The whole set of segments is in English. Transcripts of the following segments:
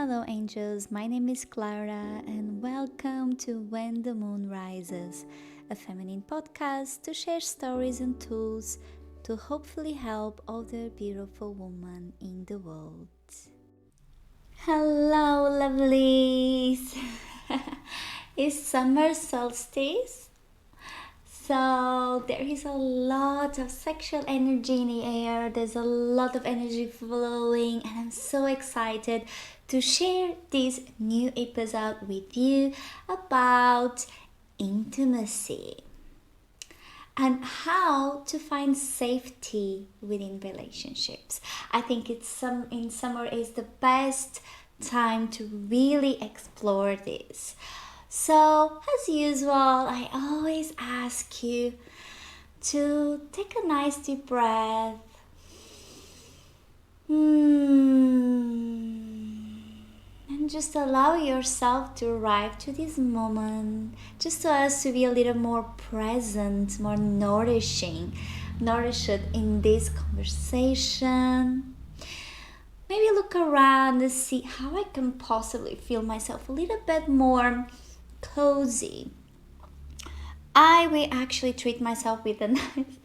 Hello, angels. My name is Clara, and welcome to When the Moon Rises, a feminine podcast to share stories and tools to hopefully help other beautiful women in the world. Hello, lovelies. It's summer solstice, so there is a lot of sexual energy in the air. There's a lot of energy flowing, and I'm so excited to share this new episode with you about intimacy and how to find safety within relationships. I think in summer is the best time to really explore this. So, as usual, I always ask you to take a nice deep breath. And just allow yourself to arrive to this moment, just so as to be a little more present, more nourished in this conversation. Maybe look around and see how I can possibly feel myself a little bit more cozy. I will actually treat myself with a nice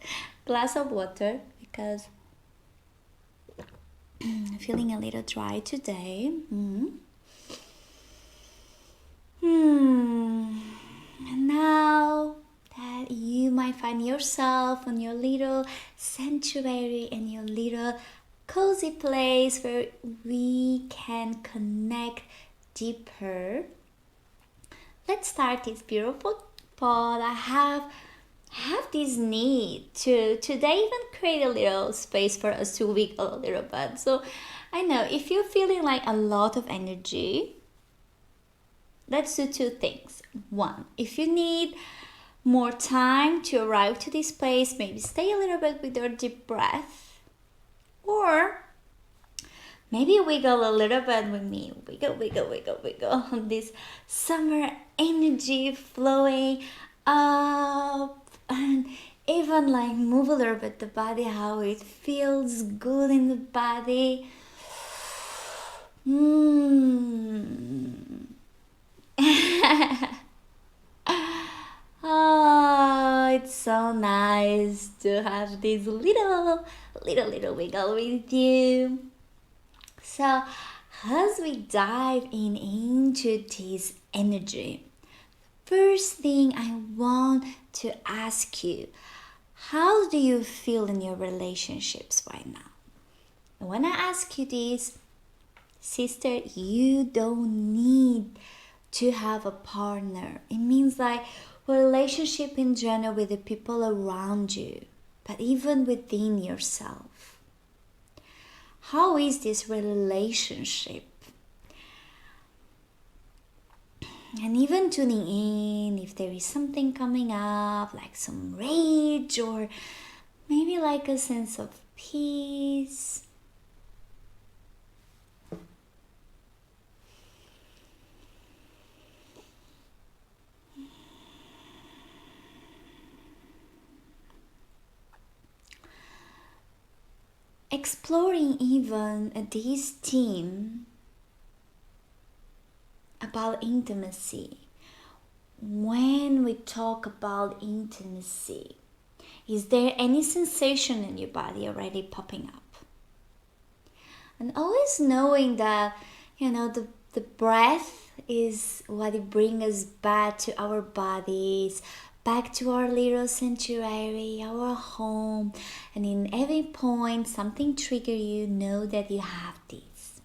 glass of water because I'm feeling a little dry today. And now that you might find yourself in your little sanctuary, in your little cozy place where we can connect deeper, let's start this beautiful pod. I have this need to today even create a little space for us to wiggle a little bit. So I know if you're feeling like a lot of energy, let's do two things. One, if you need more time to arrive to this place, maybe stay a little bit with your deep breath, or maybe wiggle a little bit with me. Wiggle on this summer energy flowing up, and even like move a little bit the body, how it feels good in the body. Oh, it's so nice to have this little wiggle with you. So, as we dive into this energy, first thing I want to ask you, how do you feel in your relationships right now? And when I ask you this, sister, you don't need to have a partner. It means like a relationship in general with the people around you, but even within yourself. How is this relationship? And even tuning in if there is something coming up, like some rage or maybe like a sense of peace. Exploring even this theme about intimacy. When we talk about intimacy, is there any sensation in your body already popping up? And always knowing that, the breath is what it brings us back to our bodies, back to our little sanctuary, our home. And in every point something trigger you, know that you have this.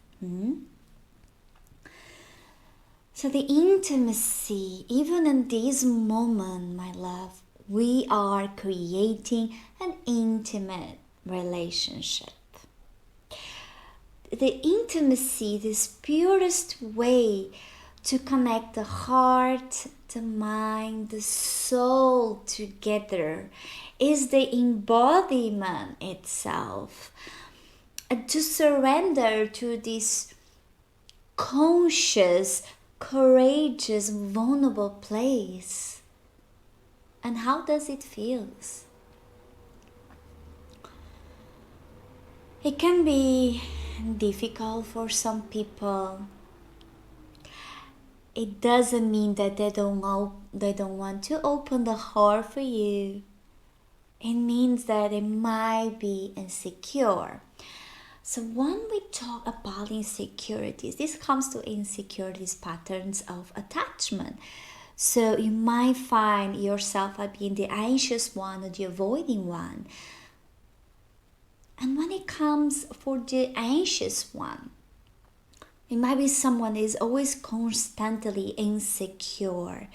So the intimacy, even in this moment, my love, we are creating an intimate relationship. The intimacy, this purest way to connect the heart, the mind, the soul together, is the embodiment itself. And to surrender to this conscious, courageous, vulnerable place. And how does it feel? It can be difficult for some people it doesn't mean that they don't want to open the heart for you. It means that they might be insecure. So when we talk about insecurities, this comes to insecurities patterns of attachment. So you might find yourself as being the anxious one or the avoiding one. And when it comes for the anxious one, it might be someone is always constantly insecure.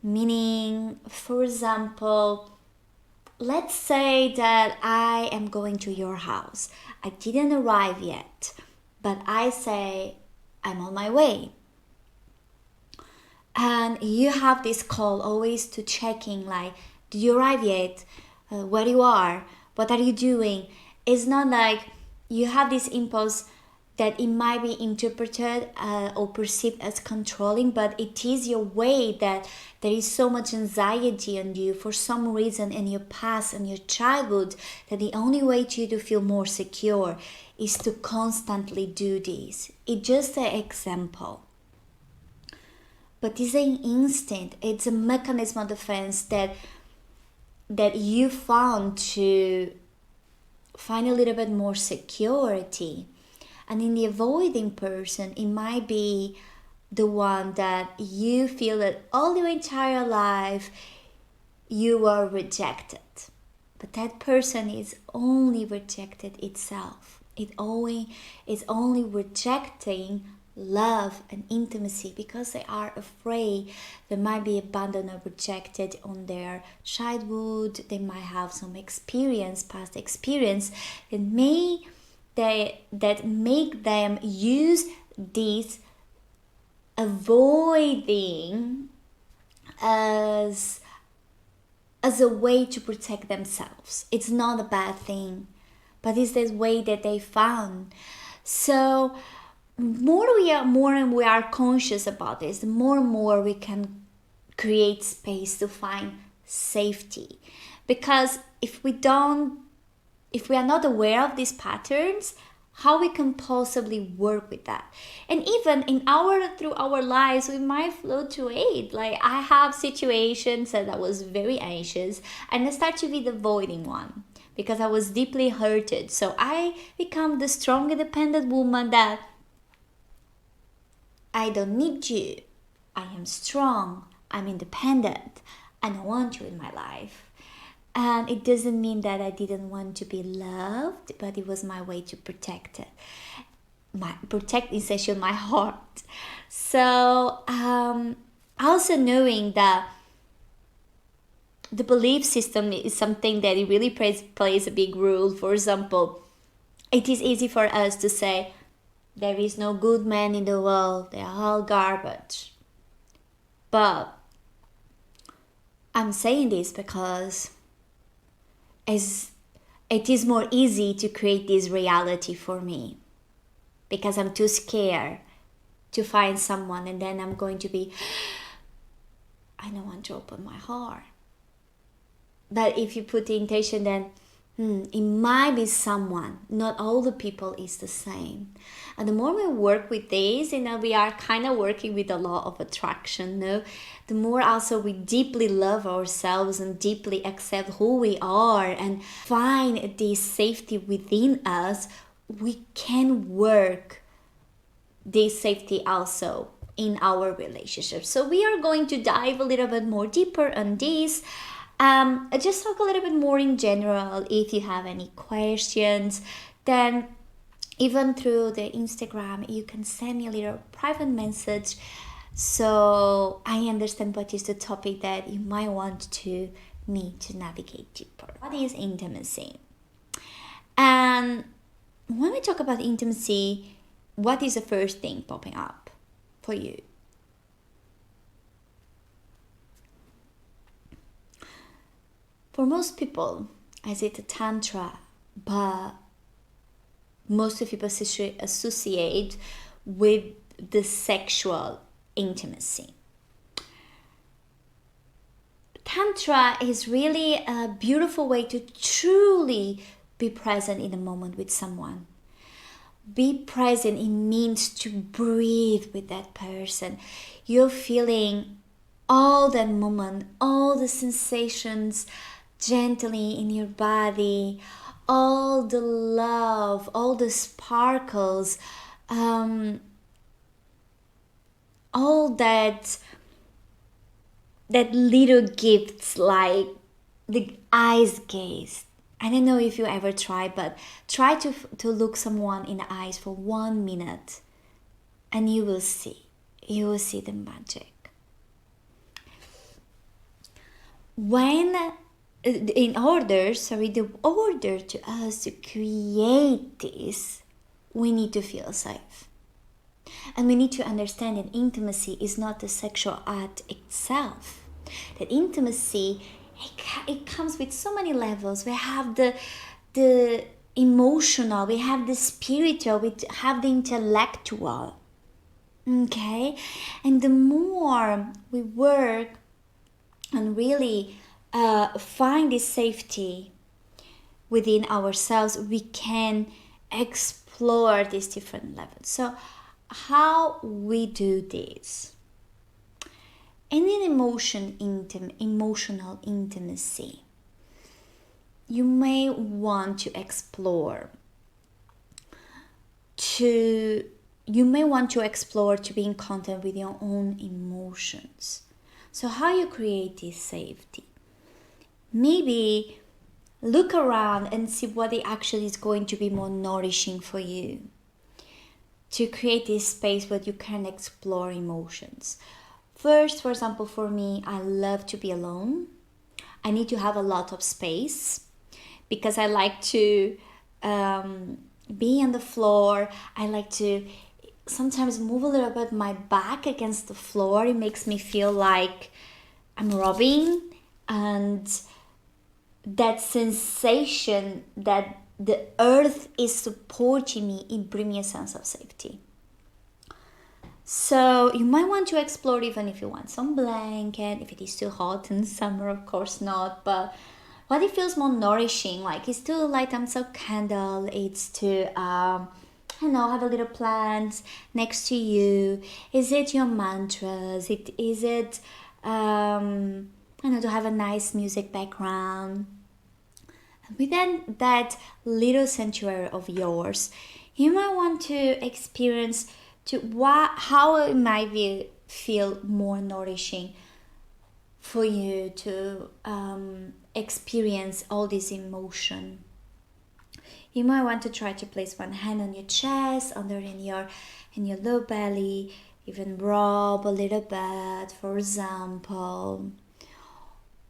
Meaning, for example, let's say that I am going to your house. I didn't arrive yet, but I say I'm on my way. And you have this call always to checking like, did you arrive yet? Where you are? What are you doing? It's not like you have this impulse that it might be interpreted or perceived as controlling, but it is your way that there is so much anxiety on you for some reason in your past and your childhood that the only way to you to feel more secure is to constantly do this. It's just an example. But it's an instinct, it's a mechanism of defense that you found to find a little bit more security. And in the avoiding person, it might be the one that you feel that all your entire life you were rejected. But that person is only rejected itself. It is only rejecting love and intimacy because they are afraid they might be abandoned or rejected on their childhood. They might have some past experience that make them use this avoiding as a way to protect themselves. It's not a bad thing, but it's this way that they found. So more and we are conscious about this, the more and more we can create space to find safety. Because if we are not aware of these patterns, how we can possibly work with that? And even through our lives, we might fluctuate. Like I have situations that I was very anxious and I start to be the avoiding one because I was deeply hurted. So I become the strong, independent woman that I don't need you. I am strong. I'm independent. I don't want you in my life. And it doesn't mean that I didn't want to be loved, but it was my way to protect it. Protect essentially my heart. So also knowing that the belief system is something that it really plays a big role. For example, it is easy for us to say, there is no good man in the world, they are all garbage. But I'm saying this because it is more easy to create this reality for me. Because I'm too scared to find someone and then I'm going to be, I don't want to open my heart. But if you put the intention, then it might be someone. Not all the people is the same. And the more we work with this, we are kind of working with the law of attraction. The more also we deeply love ourselves and deeply accept who we are and find this safety within us, we can work this safety also in our relationship. So we are going to dive a little bit more deeper on this. Just talk a little bit more in general. If you have any questions, then even through the Instagram, you can send me a little private message so I understand what is the topic that you might want me to navigate deeper. What is intimacy? And when we talk about intimacy, what is the first thing popping up for you? For most people, I say the Tantra, but most of people associate with the sexual intimacy. Tantra is really a beautiful way to truly be present in the moment with someone. be present, it means to breathe with that person. You're feeling all that moment, all the sensations gently in your body, all the love, all the sparkles, all that little gifts, like the eyes gaze. I don't know if you ever try, but try to look someone in the eyes for 1 minute, and you will see the magic. The order to us to create this, we need to feel safe. And we need to understand that intimacy is not the sexual act itself. That intimacy, it comes with so many levels. We have the emotional, we have the spiritual, we have the intellectual. Okay? And the more we work and really find this safety within ourselves, we can explore these different levels. So how we do this? In an emotional intimacy, you may want to explore to be in contact with your own emotions. So how you create this safety? Maybe look around and see what it actually is going to be more nourishing for you, to create this space where you can explore emotions. First, for example, for me, I love to be alone. I need to have a lot of space because I like to be on the floor. I like to sometimes move a little bit my back against the floor. It makes me feel like I'm rubbing, and that sensation that the earth is supporting me, it brings me a sense of safety. So you might want to explore, even if you want some blanket, if it is too hot in summer, of course not, but what it feels more nourishing, like it's to light up some candle, it's to have a little plant next to you. Is it your mantras? Is it to have a nice music background? Within that little sanctuary of yours, you might want to experience how it might feel more nourishing for you to experience all this emotion. You might want to try to place one hand on your chest, in your low belly, even rub a little bit, for example,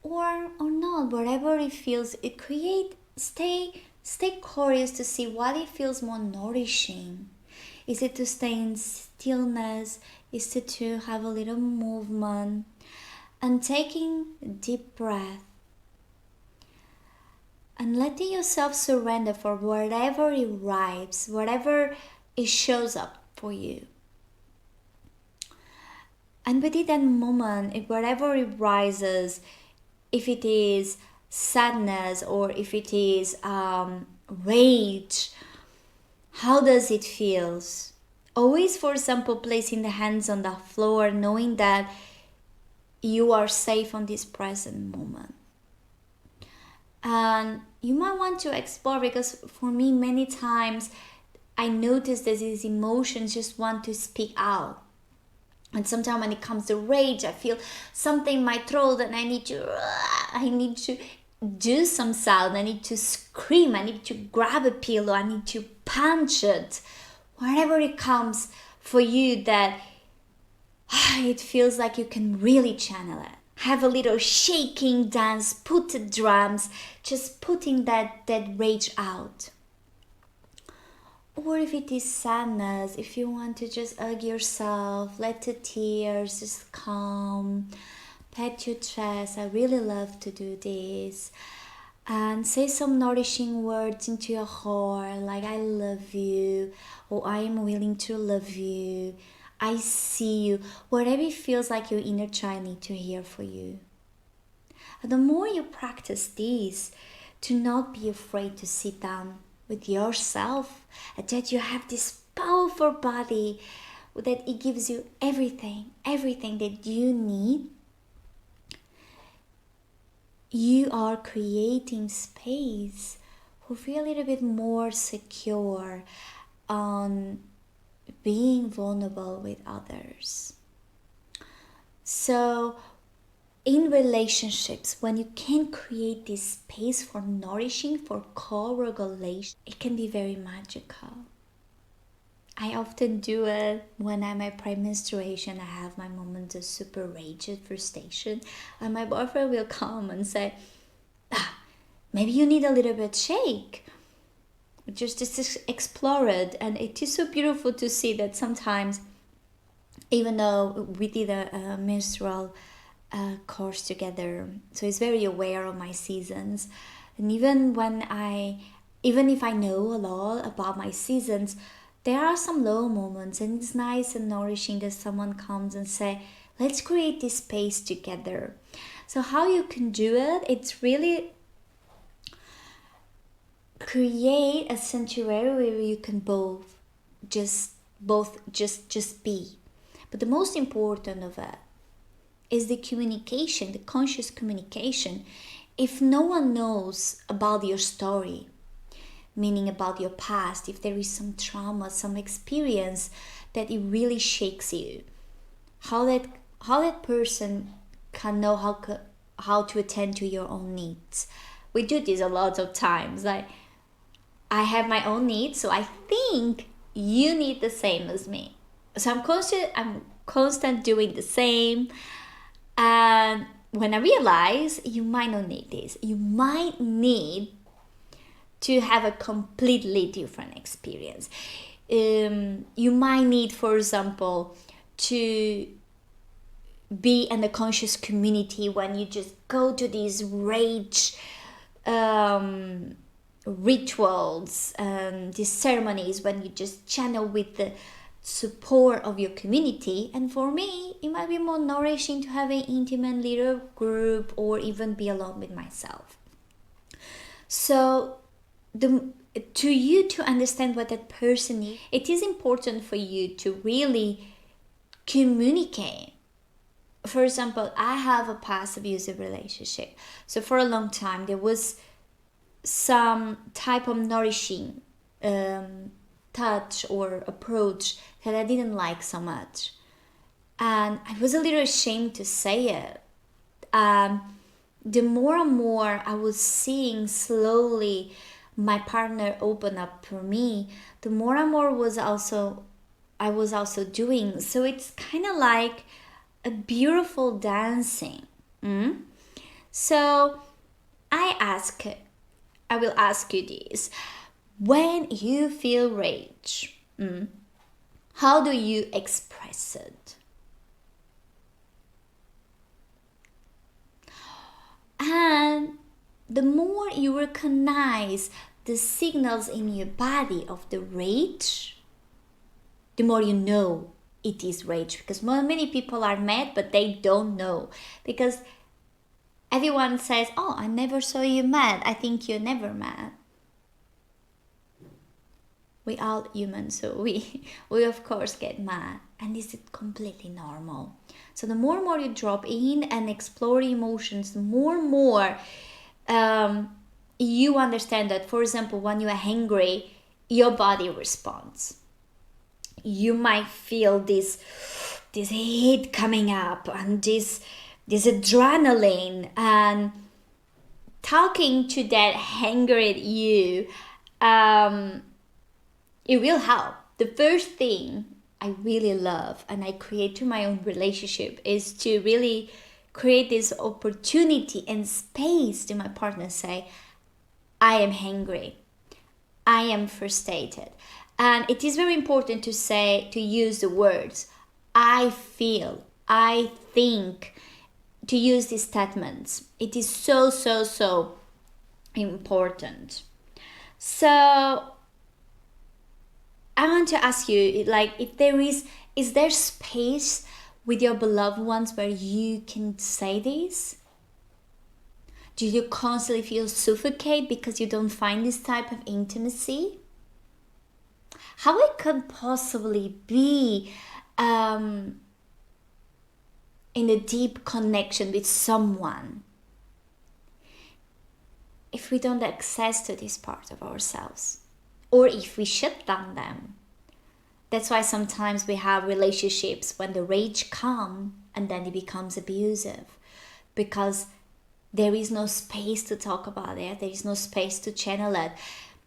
or not, whatever it feels. Stay curious to see what it feels more nourishing. Is it to stay in stillness? Is it to have a little movement? And taking a deep breath and letting yourself surrender for whatever it arrives, whatever it shows up for you. And within that moment, whatever it rises, if it is sadness or if it is rage, how does it feel? Always, for example, placing the hands on the floor, knowing that you are safe on this present moment. And you might want to explore, because for me, many times I notice that these emotions just want to speak out. And sometimes when it comes to rage, I feel something in my throat and I need to do some sound. I need to scream. I need to grab a pillow. I need to punch it. Whatever it comes for you that it feels like you can really channel it. Have a little shaking dance, put the drums, just putting that rage out. Or if it is sadness, if you want to just hug yourself, let the tears just come, pat your chest. I really love to do this. And say some nourishing words into your heart, like I love you, or I am willing to love you, I see you, whatever it feels like your inner child needs to hear for you. And the more you practice this, to not be afraid to sit down with yourself, that you have this powerful body, that it gives you everything that you need, you are creating space who feel a little bit more secure on being vulnerable with others. So in relationships, when you can create this space for nourishing, for co-regulation, it can be very magical. I often do it when I'm at pre-menstruation. I have my moments of super rage at frustration, and my boyfriend will come and say, maybe you need a little bit shake. Just explore it. And it is so beautiful to see that sometimes, even though we did a menstrual course together, so he's very aware of my seasons, and even if I know a lot about my seasons, there are some low moments, and it's nice and nourishing that someone comes and say, let's create this space together. So how you can do it, it's really create a sanctuary where you can both just be. But the most important of it is the communication, the conscious communication. If no one knows about your story, meaning about your past, if there is some trauma, some experience that it really shakes you, how that person can know how to attend to your own needs. We do this a lot of times. Like, I have my own needs, so I think you need the same as me. So I'm constant doing the same. And when I realize you might not need this, you might need to have a completely different experience. You might need, for example, to be in a conscious community when you just go to these rage rituals, these ceremonies, when you just channel with the support of your community. And for me, it might be more nourishing to have an intimate little group, or even be alone with myself. So to understand what that person is, it is important for you to really communicate. For example, I have a past abusive relationship. So for a long time, there was some type of nourishing touch or approach that I didn't like so much. And I was a little ashamed to say it. The more and more I was seeing slowly my partner open up for me, the more and more I was also doing. So it's kind of like a beautiful dancing. So I will ask you this. When you feel rage, how do you express it? And the more you recognize the signals in your body of the rage, the more you know it is rage. Because many people are mad, but they don't know. Because everyone says, oh, I never saw you mad. I think you're never mad. We all human, so we of course get mad. And this is completely normal. So the more and more you drop in and explore emotions, the more and more you understand that, for example, when you are angry, your body responds. You might feel this heat coming up, and this adrenaline, and talking to that anger at you, it will help. The first thing I really love and I create to my own relationship is to really create this opportunity and space to my partner say, I am angry, I am frustrated. And it is very important to use the words I feel, I think, to use these statements. It is so important. So I want to ask you, like, if there is there space with your beloved ones where you can say this? Do you constantly feel suffocate because you don't find this type of intimacy? How it can possibly be in a deep connection with someone if we don't access to this part of ourselves, or if we shut down them? That's why sometimes we have relationships when the rage comes and then it becomes abusive, because there is no space to talk about it. There is no space to channel it.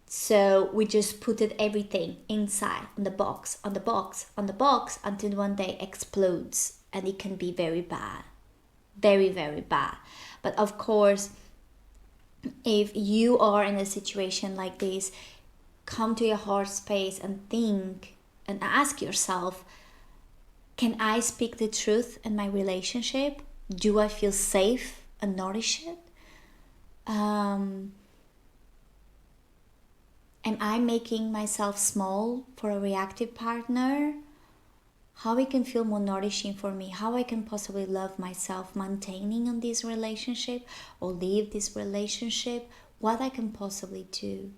So we just put it everything inside on the box, on the box, on the box, until one day explodes, and it can be very bad, very, very bad. But of course, if you are in a situation like this, come to your heart space and think and ask yourself, can I speak the truth in my relationship? Do I feel safe and nourished? Am I making myself small for a reactive partner? How it can feel more nourishing for me? How I can possibly love myself maintaining on this relationship or leave this relationship? What I can possibly do?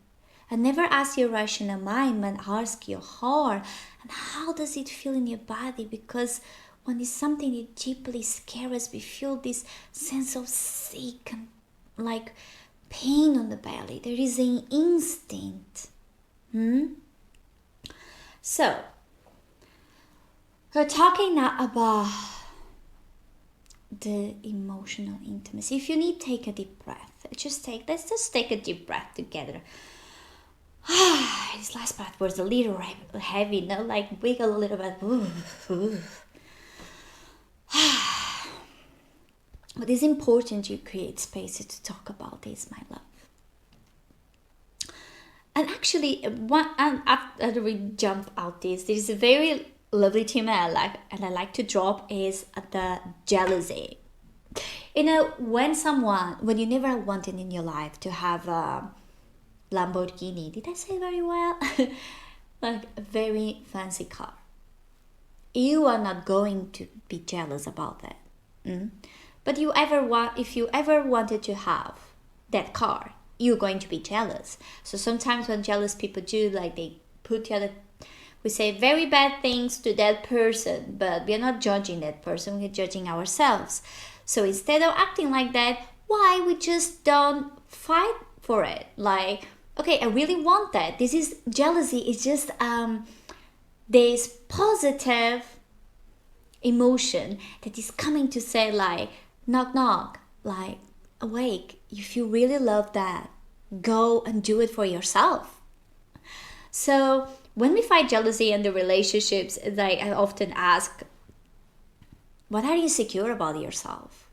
And never ask your rational mind, but ask your heart. And how does it feel in your body? Because when it's something that deeply scares us, we feel this sense of sick and like pain on the belly. There is an instinct. So, we're talking now about the emotional intimacy. If you need, take a deep breath. Let's just take a deep breath together. This last part was a little heavy, no? Like wiggle a little bit. But it's important you create spaces to talk about this, my love. And actually, after we jump out this, there is a very lovely theme I like to drop is the jealousy. You know, when you never wanted in your life to have a Lamborghini, did I say very well? Like a very fancy car. You are not going to be jealous about that. But if you ever wanted to have that car, you're going to be jealous. So sometimes when jealous people do, like they put we say very bad things to that person, but we're not judging that person, we're judging ourselves. So instead of acting like that, why we just don't fight for it? Like, okay, I really want that. This is jealousy. It's just this positive emotion that is coming to say like, knock knock, like awake. If you really love that, go and do it for yourself. So when we fight jealousy in the relationships, like I often ask, what are you insecure about yourself?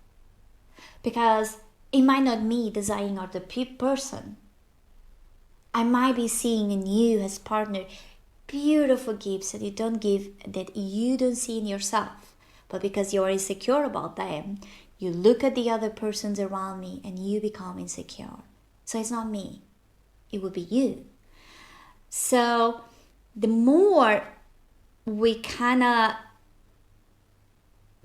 Because it might not me desiring or the person. I might be seeing in you as partner beautiful gifts that you don't see in yourself. But because you're insecure about them, you look at the other persons around me and you become insecure. So it's not me. It would be you. So the more we kind of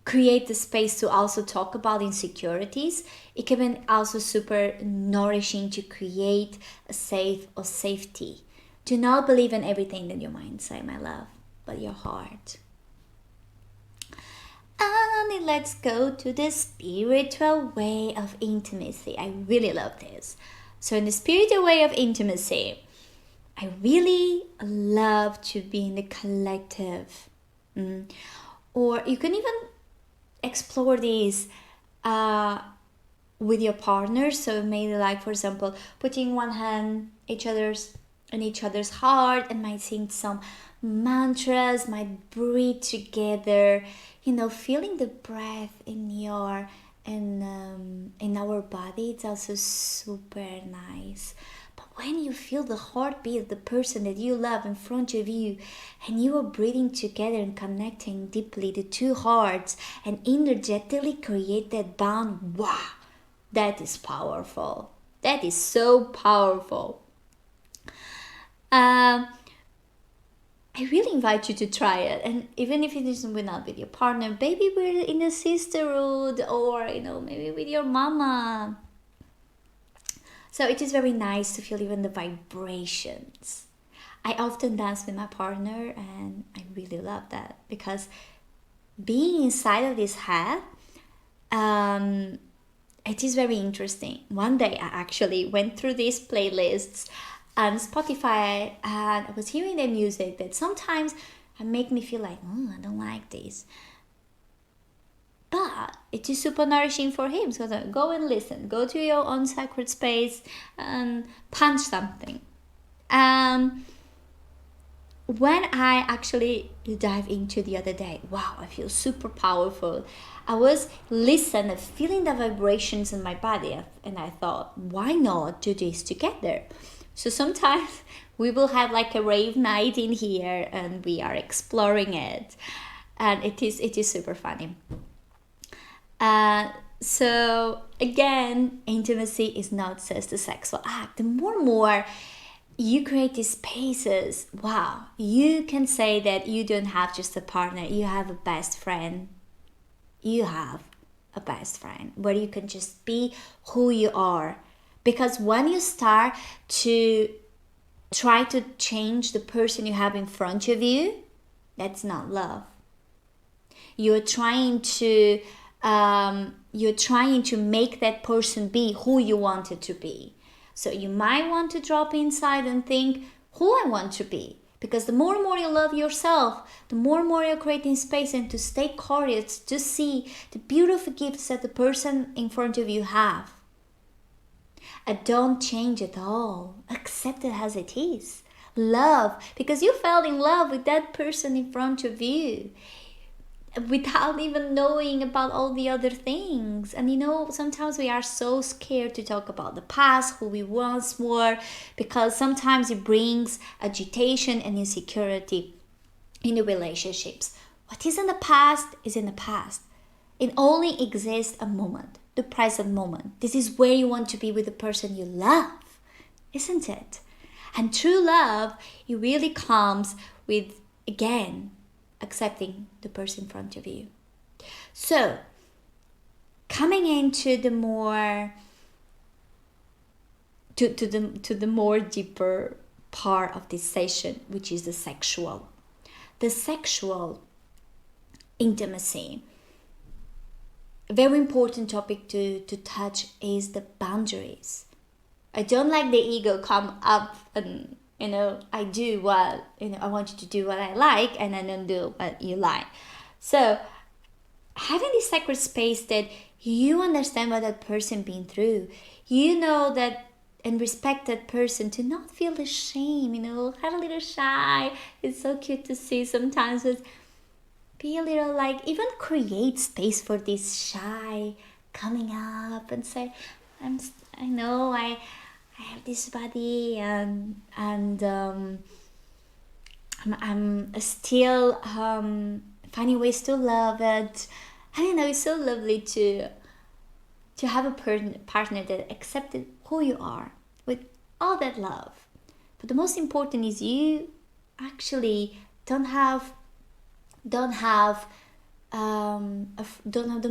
create the space to also talk about insecurities, it can be also super nourishing to create a safety. Do not believe in everything that your mind says, my love, but your heart. And let's go to the spiritual way of intimacy. I really love this. So in the spiritual way of intimacy, I really love to be in the collective. Or you can even explore these with your partner. So maybe like, for example, putting one hand in each other's heart and might sing some mantras, might breathe together, feeling the breath in our body. It's also super nice. But when you feel the heartbeat of the person that you love in front of you, and you are breathing together and connecting deeply the two hearts and energetically create that bond, wow, that is powerful. That is so powerful. I really invite you to try it. And even if it isn't not with your partner, maybe we're in a sisterhood, or maybe with your mama. So it is very nice to feel even the vibrations. I often dance with my partner, and I really love that, because being inside of this head, it is very interesting. One day I actually went through these playlists on Spotify, and I was hearing the music that sometimes make me feel like, I don't like this. But it is super nourishing for him. So go and listen. Go to your own sacred space and punch something. When I actually dive into the other day, wow, I feel super powerful. I was listening, feeling the vibrations in my body, and I thought, why not do this together? So sometimes we will have like a rave night in here, and we are exploring it, and it is super funny. So again, intimacy is not just a sexual act. The more you create these spaces, wow, you can say that you don't have just a partner, you have a best friend. You have a best friend where you can just be who you are. Because when you start to try to change the person you have in front of you, that's not love. You're trying to make that person be who you want it to be. So you might want to drop inside and think who I want to be. Because the more and more you love yourself, the more and more you're creating space and to stay curious, to see the beautiful gifts that the person in front of you have. And don't change at all. Accept it as it is. Love, because you fell in love with that person in front of you, without even knowing about all the other things. And sometimes we are so scared to talk about the past, who we once were, because sometimes it brings agitation and insecurity in the relationships. What is in the past is in the past. It only exists a moment, the present moment. This is where you want to be with the person you love, isn't it? And true love, it really comes with, again, accepting the person in front of you. So, coming into the more to the more deeper part of this session, which is the sexual intimacy. A very important topic to touch is the boundaries. I don't like the ego come up and I do what, I want you to do what I like, and I don't do what you like. So having this sacred space that you understand what that person been through, that, and respect that person, to not feel ashamed, have a little shy. It's so cute to see sometimes, but be a little like, even create space for this shy coming up and say, I have this body, and I'm still finding ways to love it. It's so lovely to have a partner that accepted who you are with all that love. But the most important is you actually don't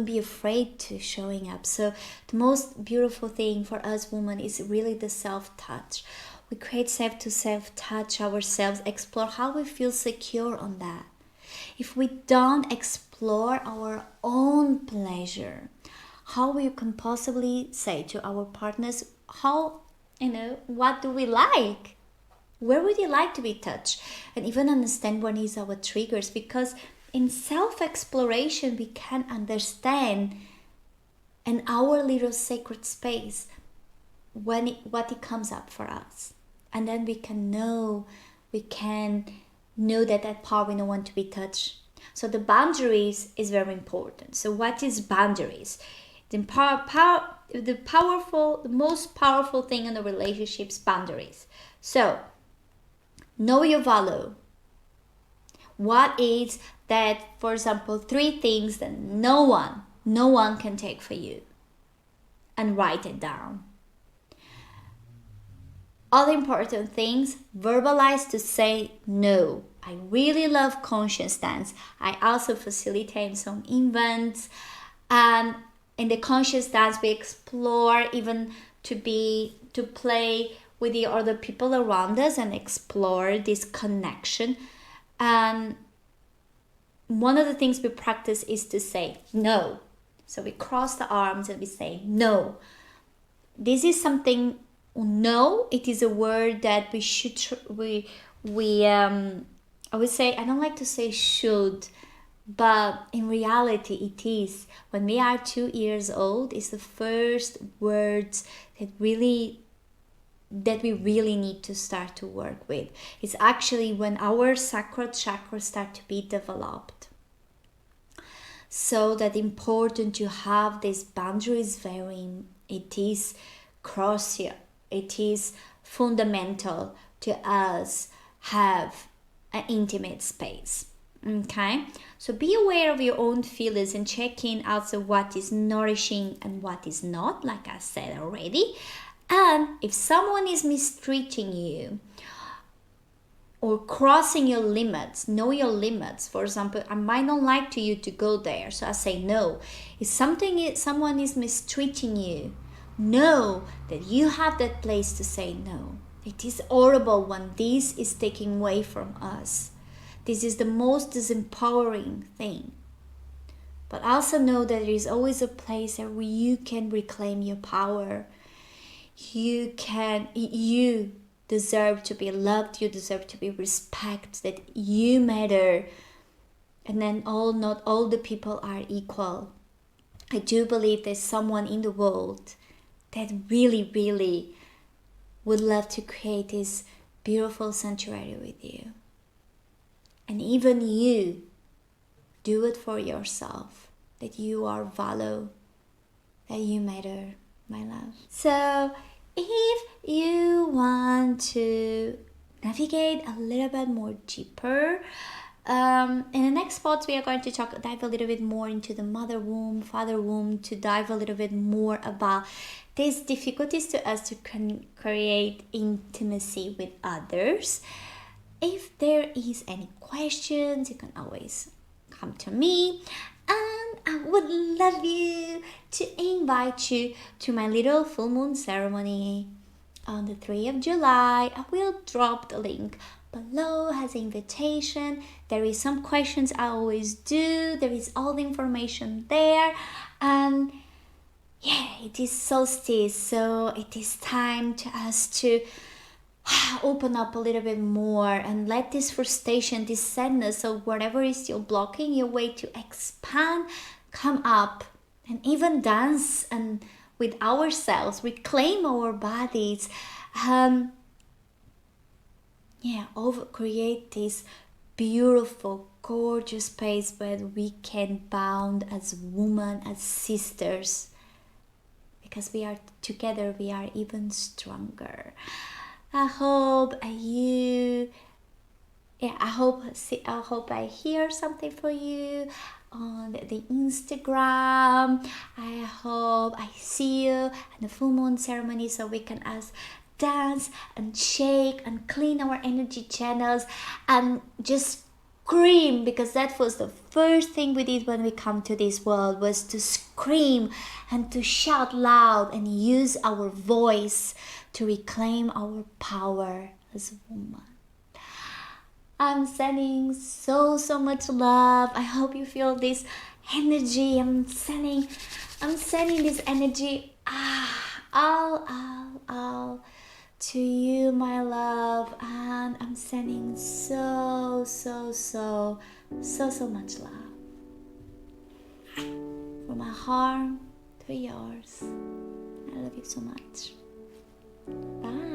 be afraid to showing up. So the most beautiful thing for us women is really the self-touch. We create safe to self-touch ourselves, explore how we feel secure on that. If we don't explore our own pleasure, how we can possibly say to our partners, what do we like? Where would you like to be touched? And even understand what is our triggers, because in self-exploration, we can understand in our little sacred space what it comes up for us. And then we can know that part we don't want to be touched. So the boundaries is very important. So what is boundaries? The most powerful thing in the relationships, boundaries. So know your value. What is that, for example, 3 things that no one can take for you, and write it down. Other important things, verbalize to say no. I really love conscious dance. I also facilitate some events, and in the conscious dance we explore even to play with the other people around us and explore this connection. And one of the things we practice is to say no. So we cross the arms and we say no. This is something, no, it is a word that we should, I would say, I don't like to say should, but in reality it is. When we are 2 years old, it's the first words that we really need to start to work with. It's actually when our sacral chakras start to be developed. So that important to have these boundaries it is crucial. It is fundamental to us have an intimate space. Okay, so be aware of your own feelings and check in also what is nourishing and what is not, like I said already. And if someone is mistreating you or crossing your limits, know your limits. For example, I might not like you to go there, so I say no. If someone is mistreating you, know that you have that place to say no. It is horrible when this is taken away from us. This is the most disempowering thing. But also know that there is always a place where you can reclaim your power. You deserve to be loved, you deserve to be respected, that you matter. And then not all the people are equal. I do believe there's someone in the world that really, really would love to create this beautiful sanctuary with you. And even you, do it for yourself, that you are valued, that you matter, my love. So if you want to navigate a little bit more deeper, in the next spots we are going to dive a little bit more into the mother womb, father womb, to dive a little bit more about these difficulties to us to create intimacy with others. If there is any questions, you can always come to me, and I would love to invite you to my little full moon ceremony on the 3rd of July. I will drop the link below as an invitation. There is some questions I always do. There is all the information there. And yeah, it is solstice, so it is time to us to open up a little bit more and let this frustration, this sadness, or whatever is still blocking your way to expand, come up, and even dance and with ourselves, reclaim our bodies, create this beautiful, gorgeous space where we can bond as women, as sisters, because we are together, we are even stronger. I hope I hear something for you on the Instagram. I hope I see you at the full moon ceremony so we can dance and shake and clean our energy channels and just scream, because that was the first thing we did when we come to this world, was to scream and to shout loud and use our voice to reclaim our power as a woman. I'm sending so much love. I hope you feel this energy. I'm sending this energy all to you, my love, and I'm sending so much love from my heart to yours. I love you so much. Bye.